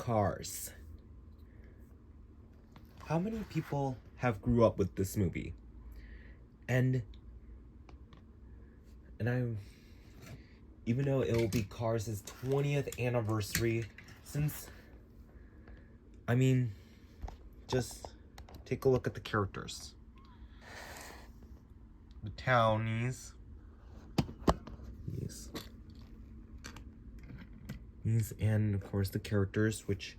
Cars. How many people have grew up with this movie? And I, even though it will be Cars' 20th anniversary, since, just take a look at the characters. The townies. These, and of course the characters, which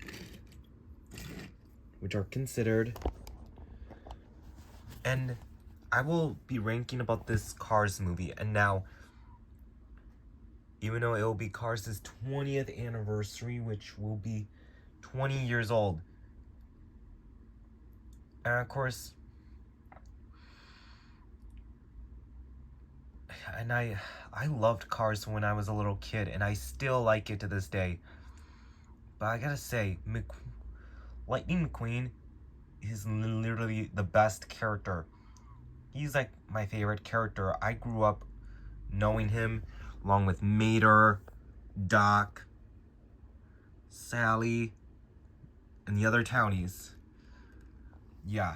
are considered. And I will be ranking about this Cars movie. And now, even though it will be Cars' 20th anniversary, which will be 20 years old. And of course, and I loved Cars when I was a little kid, and I still like it to this day. But I gotta say, Lightning McQueen is literally the best character. He's like my favorite character. I grew up knowing him, along with Mater, Doc, Sally, and the other townies. Yeah.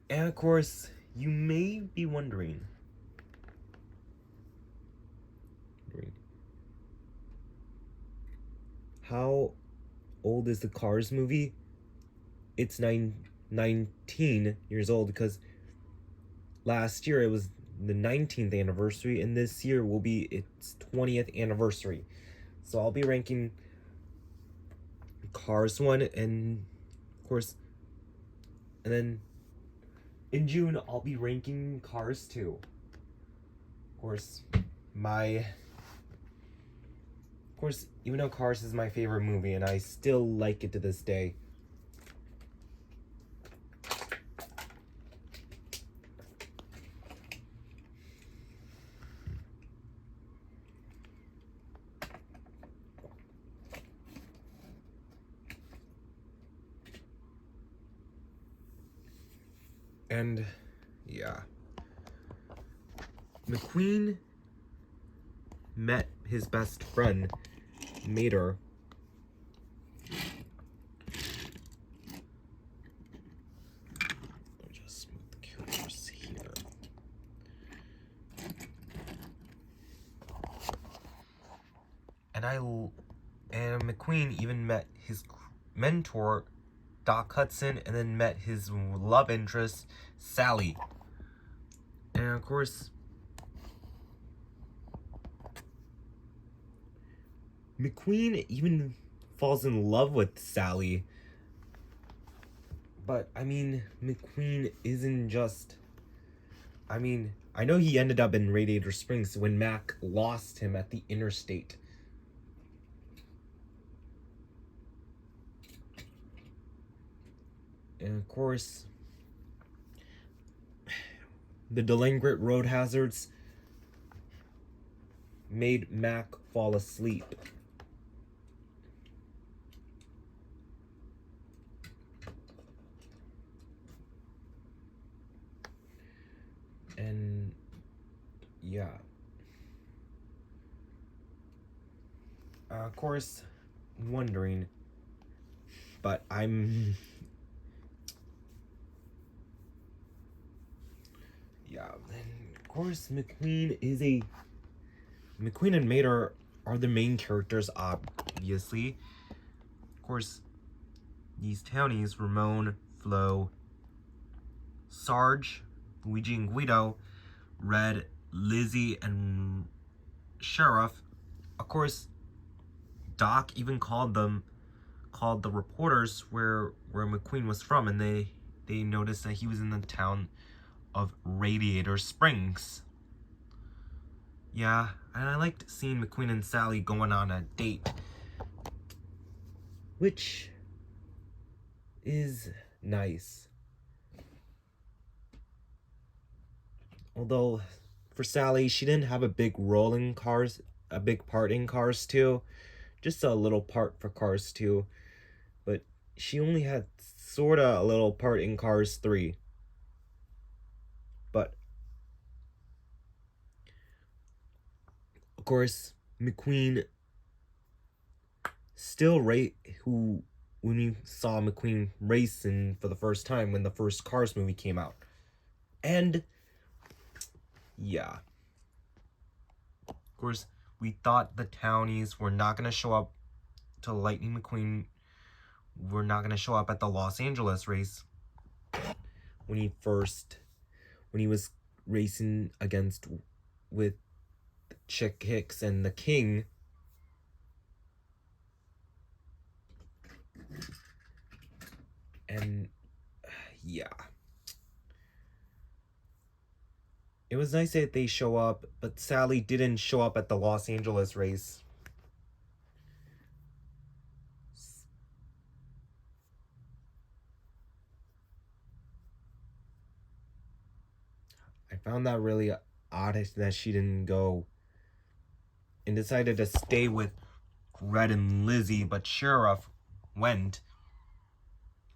And of course, you may be wondering, how old is the Cars movie? It's 19 years old, because last year it was the 19th anniversary, and this year will be its 20th anniversary. So I'll be ranking Cars 1, and of course, and then in June I'll be ranking Cars 2. Of course, even though Cars is my favorite movie, and I still like it to this day. And yeah, McQueen met his best friend, Mater. Let me just move the characters here. And McQueen even met his mentor, Doc Hudson, and then met his love interest, Sally. And of course, McQueen even falls in love with Sally. But, McQueen isn't just... I know he ended up in Radiator Springs when Mac lost him at the interstate. And of course, the delinquent road hazards made Mac fall asleep. And yeah. Of course, wondering, but yeah, and of course, McQueen and Mater are the main characters, obviously. Of course, these townies, Ramon, Flo, Sarge, Luigi and Guido, Red, Lizzie, and Sheriff. Of course, Doc even called the reporters where McQueen was from, and they noticed that he was in the town of Radiator Springs. Yeah, and I liked seeing McQueen and Sally going on a date, which is nice. Although, for Sally, she didn't have a big role in Cars, a big part in Cars 2. Just a little part for Cars 2. But she only had sorta a little part in Cars 3. But, of course, McQueen still who when we saw McQueen racing for the first time when the first Cars movie came out. And yeah. Of course, we thought the townies were not going to show up to Lightning McQueen. Were not going to show up at the Los Angeles race when he was racing with Chick Hicks and the King. And yeah. It was nice that they show up, but Sally didn't show up at the Los Angeles race. I found that really odd that she didn't go and decided to stay with Red and Lizzie, but Sheriff went.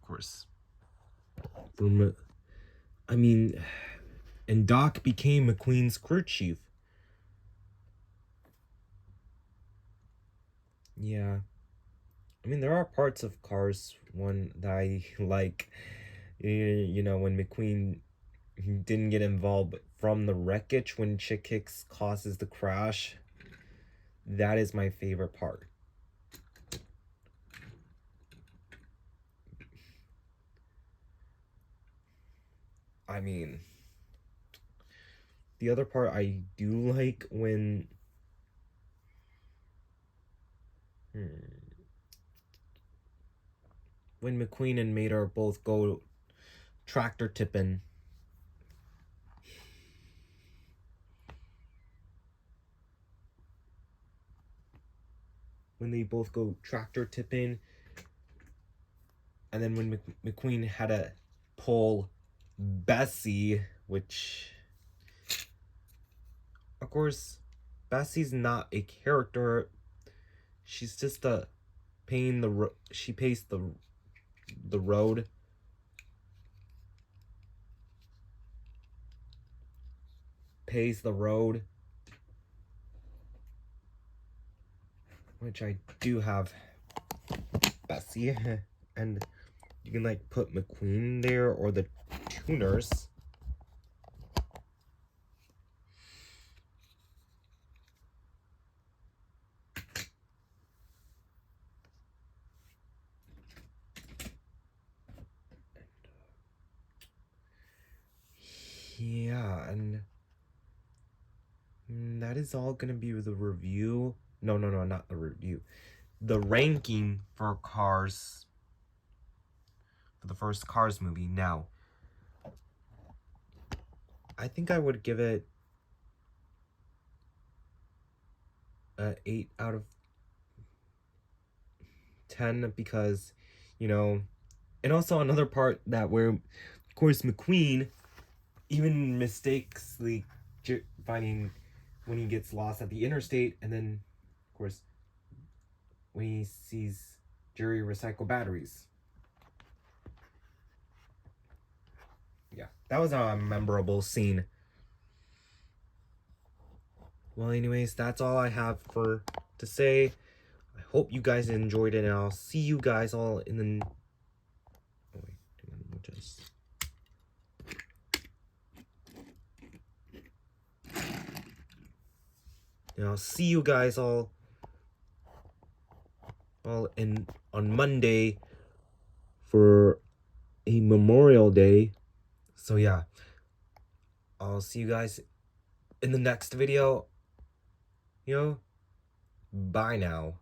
Of course. And Doc became McQueen's crew chief. Yeah. I mean, there are parts of Cars 1 that I like. You know, when McQueen didn't get involved from the wreckage when Chick Hicks causes the crash. That is my favorite part. I mean, the other part I do like when McQueen and Mater both go tractor tipping. When they both go tractor tipping, and then when McQueen had to pull Bessie, which, of course, Bessie's not a character. She's just a she pays the road. Pays the road. Which I do have Bessie. And you can like put McQueen there or the tuners. Yeah, and that is all gonna be the review. No, not the review. The ranking for Cars. For the first Cars movie. Now, I think I would give it 8 out of 10 because, you know, and also another part that where, of course, McQueen even mistakenly finding when he gets lost at the interstate, and then, of course, when he sees Jerry recycle batteries. Yeah, that was a memorable scene. Well, anyways, that's all I have to say. I hope you guys enjoyed it, and I'll see you guys all in the... Oh, wait, we'll just... And I'll see you guys all on Monday for a Memorial Day. So yeah, I'll see you guys in the next video. You know, bye now.